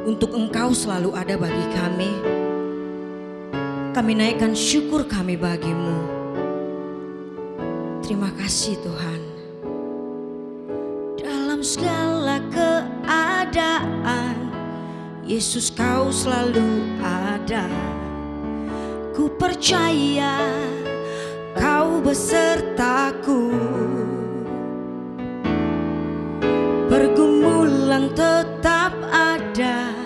untuk Engkau selalu ada bagi kami. Kami naikkan syukur kami bagimu. Terima kasih Tuhan. Dalam segala keadaan, Yesus Kau selalu ada. Ku percaya Kau besertaku. Pergumulan tetap ada,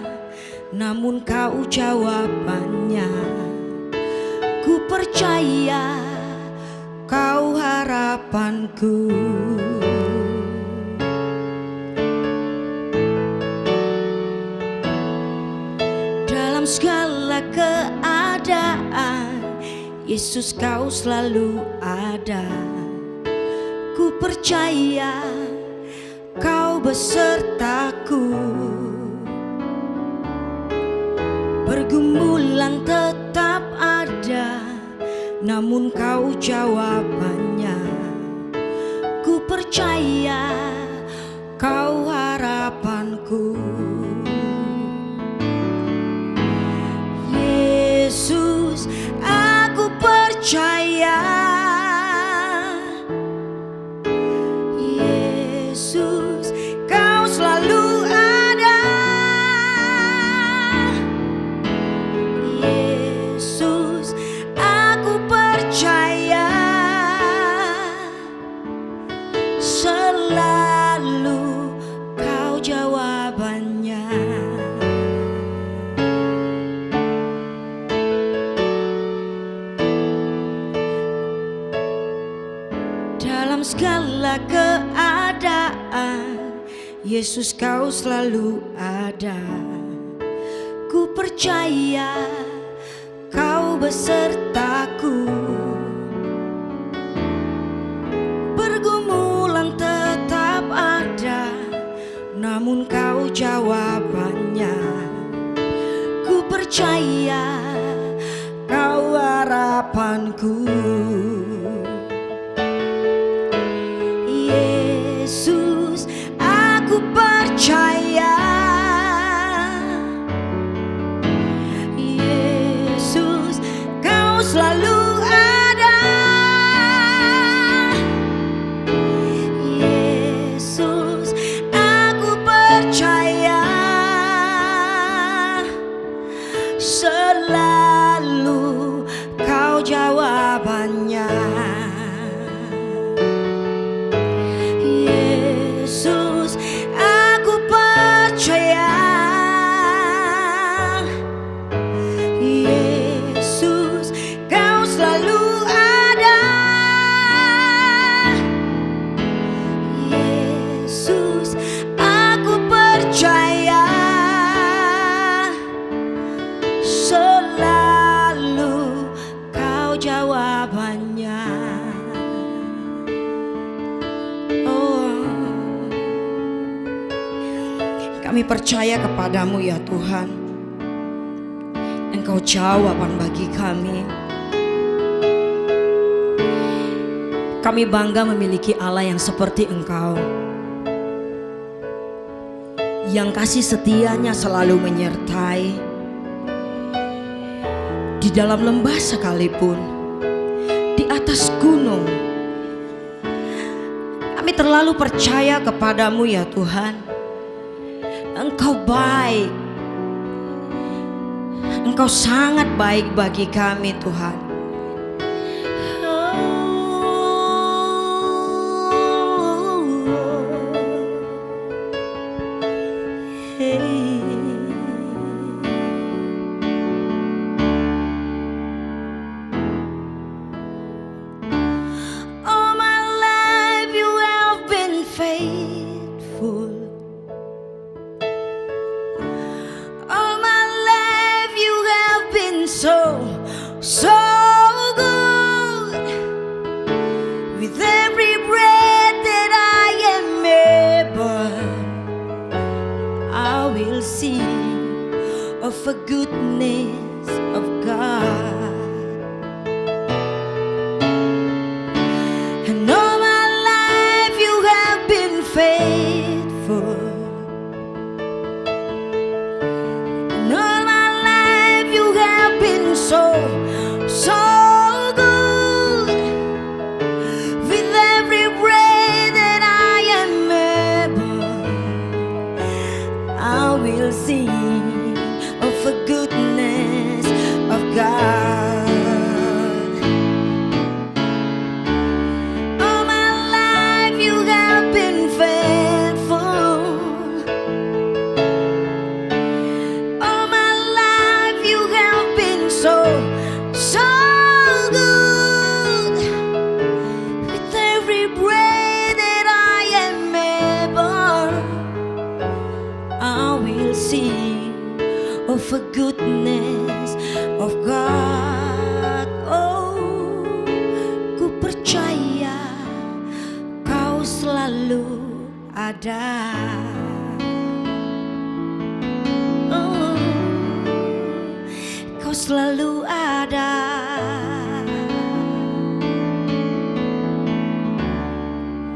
namun Kau jawabannya. Ku percaya Kau harapanku. Dalam segala keadaan, Yesus Kau selalu ada. Ku percaya Kau besertaku. Pergumulan tetap ada, namun Kau jawabannya. Ku percaya Kau harapanku. Yesus, aku percaya. Yesus, Kau selalu ada. Yesus, aku percaya. Selalu Kau jawabannya. Dalam segala keadaan, Yesus Kau selalu ada. Ku percaya Kau besertaku. Pergumulan tetap ada, namun Kau jawabannya. Ku percaya Kau harapanku. Yesus, aku percaya. Yesus, Kau selalu ada. Yesus, aku percaya. Selalu Kau jawabannya. Yesus, aku percaya. Yesus, Kau selalu ada. Yesus, aku percaya. Selalu Kau jawabannya. Kami percaya kepadamu ya Tuhan. Engkau jawaban bagi kami. Kami bangga memiliki Allah yang seperti Engkau, yang kasih setianya selalu menyertai. Di dalam lembah sekalipun, di atas gunung, kami terlalu percaya kepadamu ya Tuhan. Engkau baik. Engkau sangat baik bagi kami Tuhan. All my life you have been faithful. So good. With every breath that I am able, I will sing of the goodness of God. And all my life you have been faithful. sing of the goodness of God. All my life you have been faithful. All my life you have been so good. With every breath that I am able, I will sing of the goodness of God. Oh, ku percaya kau selalu ada. Oh, kau selalu ada.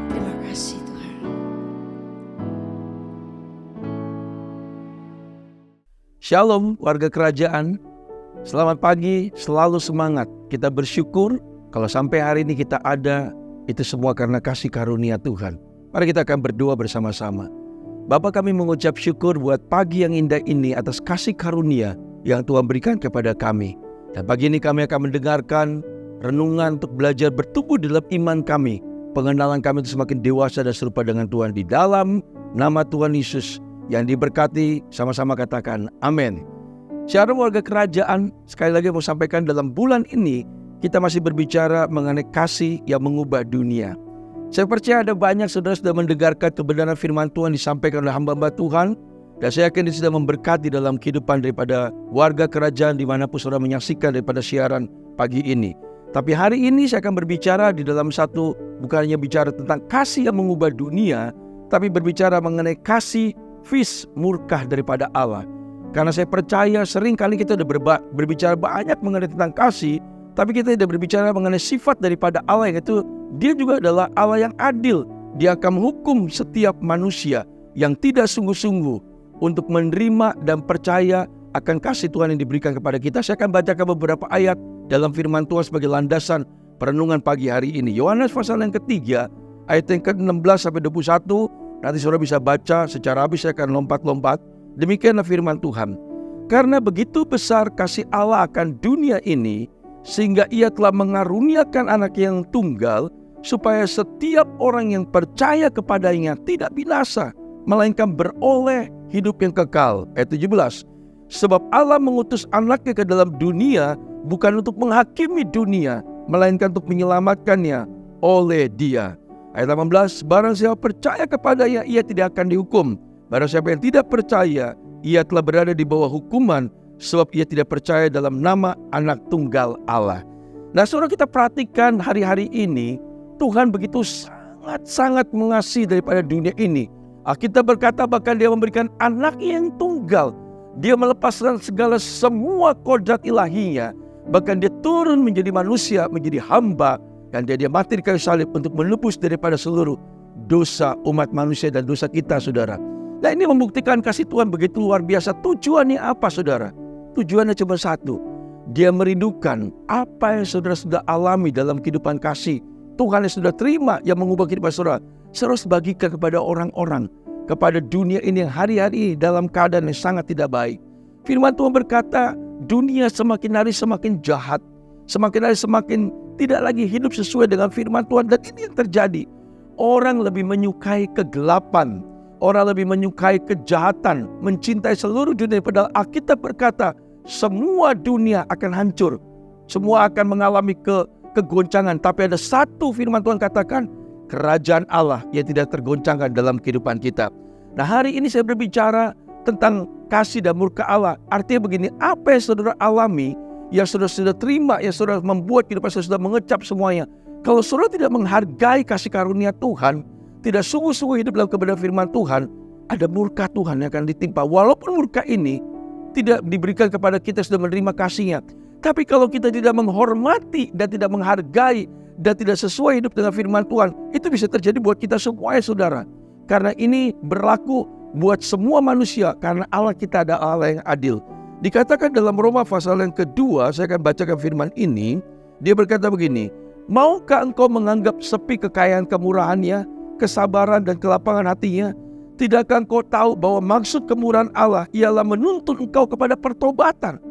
Terima kasih Tuhan. Shalom warga kerajaan, selamat pagi, selalu semangat. Kita bersyukur kalau sampai hari ini kita ada, itu semua karena kasih karunia Tuhan. Mari kita akan berdoa bersama-sama. Bapa, kami mengucap syukur buat pagi yang indah ini atas kasih karunia yang Tuhan berikan kepada kami. Dan pagi ini kami akan mendengarkan renungan untuk belajar bertumbuh dalam iman kami. Pengenalan kami untuk semakin dewasa dan serupa dengan Tuhan di dalam nama Tuhan Yesus yang diberkati. Sama-sama katakan amin. Shalom warga kerajaan, sekali lagi mau sampaikan dalam bulan ini kita masih berbicara mengenai kasih yang mengubah dunia. Saya percaya ada banyak saudara sudah mendengarkan kebenaran firman Tuhan disampaikan oleh hamba-hamba Tuhan, dan saya yakin ini sudah memberkati dalam kehidupan daripada warga kerajaan dimanapun saudara menyaksikan daripada siaran pagi ini. Tapi hari ini saya akan berbicara di dalam satu, bukan hanya bicara tentang kasih yang mengubah dunia, tapi berbicara mengenai kasih vis murkah daripada Allah. Karena saya percaya sering kali kita sudah berbicara banyak mengenai tentang kasih, tapi kita tidak berbicara mengenai sifat daripada Allah, yaitu Dia juga adalah Allah yang adil. Dia akan menghukum setiap manusia yang tidak sungguh-sungguh untuk menerima dan percaya akan kasih Tuhan yang diberikan kepada kita. Saya akan bacakan beberapa ayat dalam firman Tuhan sebagai landasan perenungan pagi hari ini. Yohanes pasal yang ketiga, ayat yang ke-16 sampai 21. Nanti saudara bisa baca secara habis, saya akan lompat-lompat. Demikianlah firman Tuhan. Karena begitu besar kasih Allah akan dunia ini, sehingga Ia telah mengaruniakan anak yang tunggal, supaya setiap orang yang percaya kepadanya tidak binasa, melainkan beroleh hidup yang kekal. Ayat 17. Sebab Allah mengutus anaknya ke dalam dunia, bukan untuk menghakimi dunia, melainkan untuk menyelamatkannya oleh Dia. Ayat 18. Barang siapa percaya kepadanya, ia tidak akan dihukum. Barang siapa yang tidak percaya, ia telah berada di bawah hukuman, sebab ia tidak percaya dalam nama anak tunggal Allah. Nah saudara, kita perhatikan hari-hari ini Tuhan begitu sangat-sangat mengasihi daripada dunia ini. Alkitab berkata bahkan Dia memberikan anak yang tunggal. Dia melepaskan segala semua kodrat ilahinya. Bahkan Dia turun menjadi manusia, menjadi hamba, dan Dia mati di kayu salib untuk menebus daripada seluruh dosa umat manusia dan dosa kita, saudara. Nah ini membuktikan kasih Tuhan begitu luar biasa. Tujuannya apa, saudara? Tujuannya cuma satu. Dia merindukan apa yang saudara sudah alami dalam kehidupan kasih Tuhan yang sudah terima, yang mengubah kehidupan saudara. Saudara harus bagikan kepada orang-orang, kepada dunia ini yang hari-hari dalam keadaan yang sangat tidak baik. Firman Tuhan berkata, dunia semakin hari semakin jahat, semakin hari semakin tidak lagi hidup sesuai dengan firman Tuhan. Dan ini yang terjadi. Orang lebih menyukai kegelapan, orang lebih menyukai kejahatan, mencintai seluruh dunia. Padahal Alkitab berkata, semua dunia akan hancur, semua akan mengalami kegoncangan. Tapi ada satu firman Tuhan katakan, kerajaan Allah yang tidak tergoncangkan dalam kehidupan kita. Nah hari ini saya berbicara tentang kasih dan murka Allah. Artinya begini, apa yang saudara alami, yang saudara sudah terima, yang saudara membuat kehidupan saudara sudah mengecap semuanya. Kalau saudara tidak menghargai kasih karunia Tuhan, tidak sungguh-sungguh hidup dalam kebenaran firman Tuhan, ada murka Tuhan yang akan ditimpa. Walaupun murka ini tidak diberikan kepada kita sudah menerima kasihnya, tapi kalau kita tidak menghormati dan tidak menghargai dan tidak sesuai hidup dengan firman Tuhan, itu bisa terjadi buat kita semuanya, saudara. Karena ini berlaku buat semua manusia, karena Allah kita ada Allah yang adil. Dikatakan dalam Roma pasal yang kedua, saya akan bacakan firman ini. Dia berkata begini, maukah engkau menganggap sepi kekayaan kemurahannya, kesabaran dan kelapangan hatinya? Tidakkah engkau tahu bahwa maksud kemurahan Allah ialah menuntun engkau kepada pertobatan?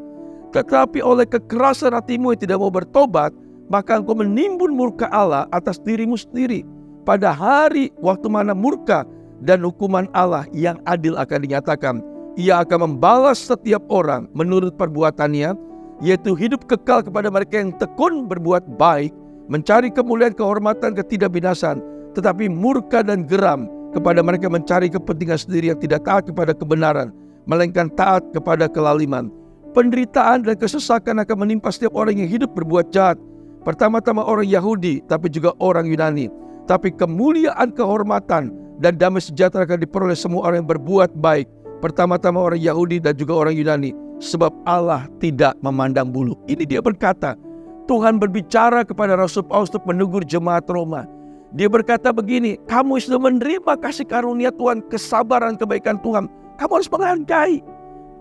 Tetapi oleh kekerasan hatimu yang tidak mau bertobat, maka engkau menimbun murka Allah atas dirimu sendiri. Pada hari waktu mana murka dan hukuman Allah yang adil akan dinyatakan, Ia akan membalas setiap orang menurut perbuatannya, yaitu hidup kekal kepada mereka yang tekun berbuat baik, mencari kemuliaan, kehormatan, ketidakbinasan, tetapi murka dan geram kepada mereka mencari kepentingan sendiri yang tidak taat kepada kebenaran, melainkan taat kepada kelaliman. Penderitaan dan kesesakan akan menimpa setiap orang yang hidup berbuat jahat, pertama-tama orang Yahudi, tapi juga orang Yunani. Tapi kemuliaan, kehormatan, dan damai sejahtera akan diperoleh semua orang yang berbuat baik, pertama-tama orang Yahudi dan juga orang Yunani, sebab Allah tidak memandang bulu. Ini dia berkata, Tuhan berbicara kepada Rasul Paulus untuk menegur jemaat Roma. Dia berkata begini, kamu sudah menerima kasih karunia Tuhan, kesabaran, kebaikan Tuhan, kamu harus menghargai.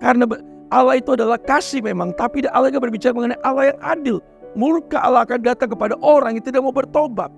Karena Allah itu adalah kasih memang, tapi Allah juga berbicara mengenai Allah yang adil. Murka Allah akan datang kepada orang yang tidak mau bertobat.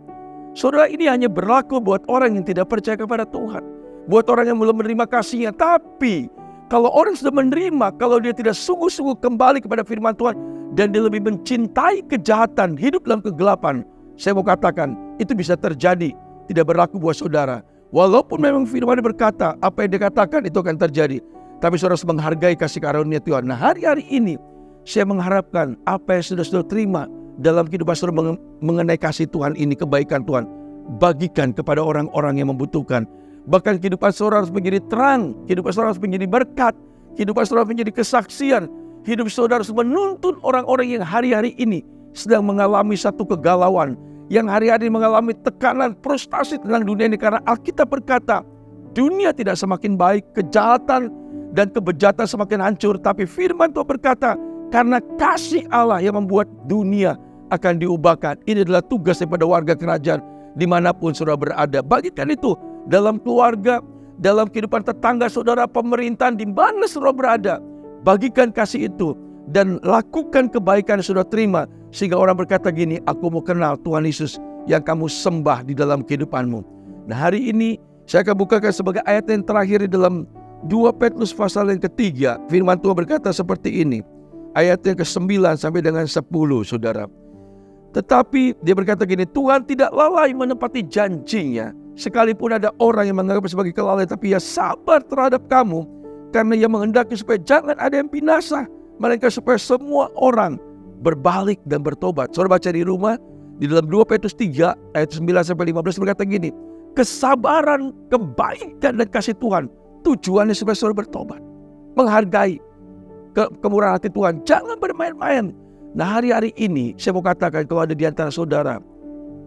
Saudara, ini hanya berlaku buat orang yang tidak percaya kepada Tuhan, buat orang yang belum menerima kasih-Nya. Tapi kalau orang sudah menerima, kalau dia tidak sungguh-sungguh kembali kepada firman Tuhan, dan dia lebih mencintai kejahatan, hidup dalam kegelapan, saya mau katakan, itu bisa terjadi, tidak berlaku buat saudara. Walaupun memang firman berkata, apa yang dikatakan itu akan terjadi. Tapi saudara harus menghargai kasih karunia Tuhan. Nah, hari-hari ini, saya mengharapkan apa yang sudah terima dalam kehidupan saudara mengenai kasih Tuhan ini, kebaikan Tuhan, bagikan kepada orang-orang yang membutuhkan. Bahkan kehidupan saudara harus menjadi terang, kehidupan saudara harus menjadi berkat, kehidupan saudara harus menjadi kesaksian, hidup saudara harus menuntun orang-orang yang hari-hari ini sedang mengalami satu kegalauan, yang hari-hari mengalami tekanan, frustasi tentang dunia ini. Karena Alkitab berkata, dunia tidak semakin baik, kejahatan dan kebejatan semakin hancur. Tapi firman Tuhan berkata, karena kasih Allah yang membuat dunia akan diubahkan. Ini adalah tugas daripada warga kerajaan dimanapun saudara berada. Bagikan itu dalam keluarga, dalam kehidupan tetangga saudara, pemerintahan, di mana saudara berada. Bagikan kasih itu dan lakukan kebaikan yang saudara terima, sehingga orang berkata gini, aku mau kenal Tuhan Yesus yang kamu sembah di dalam kehidupanmu. Nah, hari ini saya akan bukakan sebagai ayat yang terakhir di dalam 2 Petrus pasal yang ketiga. Firman Tuhan berkata seperti ini, ayat yang ke-9 sampai dengan 10, saudara. Tetapi dia berkata gini, Tuhan tidak lalai menepati janjinya, sekalipun ada orang yang menganggap sebagai kelalaian, tapi Ia sabar terhadap kamu, karena Ia menghendaki supaya jangan ada yang binasa, melainkan supaya semua orang berbalik dan bertobat. Saudara baca di rumah, di dalam 2 Petrus 3 ayat 9 sampai 15 berkata gini, kesabaran, kebaikan dan kasih Tuhan tujuannya supaya saudara bertobat, menghargai kemurahan hati Tuhan, jangan bermain-main. Nah, hari-hari ini saya mau katakan, kalau ada di antara saudara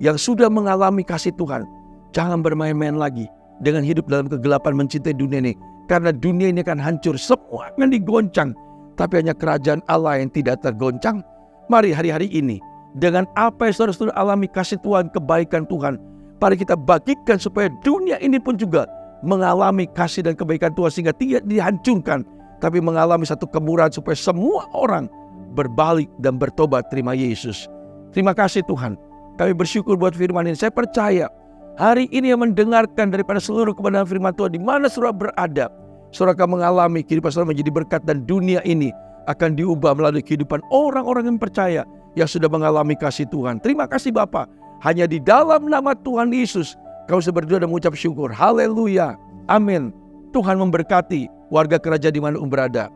yang sudah mengalami kasih Tuhan, jangan bermain-main lagi dengan hidup dalam kegelapan mencintai dunia ini. Karena dunia ini akan hancur, semua akan digoncang, tapi hanya kerajaan Allah yang tidak tergoncang. Mari hari-hari ini, dengan apa yang saudara-saudara alami kasih Tuhan, kebaikan Tuhan, mari kita bagikan supaya dunia ini pun juga mengalami kasih dan kebaikan Tuhan, sehingga tidak dihancurkan, tapi mengalami satu kemurahan supaya semua orang berbalik dan bertobat terima Yesus. Terima kasih Tuhan, kami bersyukur buat firman ini. Saya percaya hari ini yang mendengarkan daripada seluruh kebenaran firman Tuhan, di mana saudara berada, saudara akan mengalami kehidupan saudara menjadi berkat, dan dunia ini akan diubah melalui kehidupan orang-orang yang percaya, yang sudah mengalami kasih Tuhan. Terima kasih Bapa, hanya di dalam nama Tuhan Yesus kami sudah berdoa dan mengucap syukur. Haleluya, amin. Tuhan memberkati warga kerajaan di mana berada.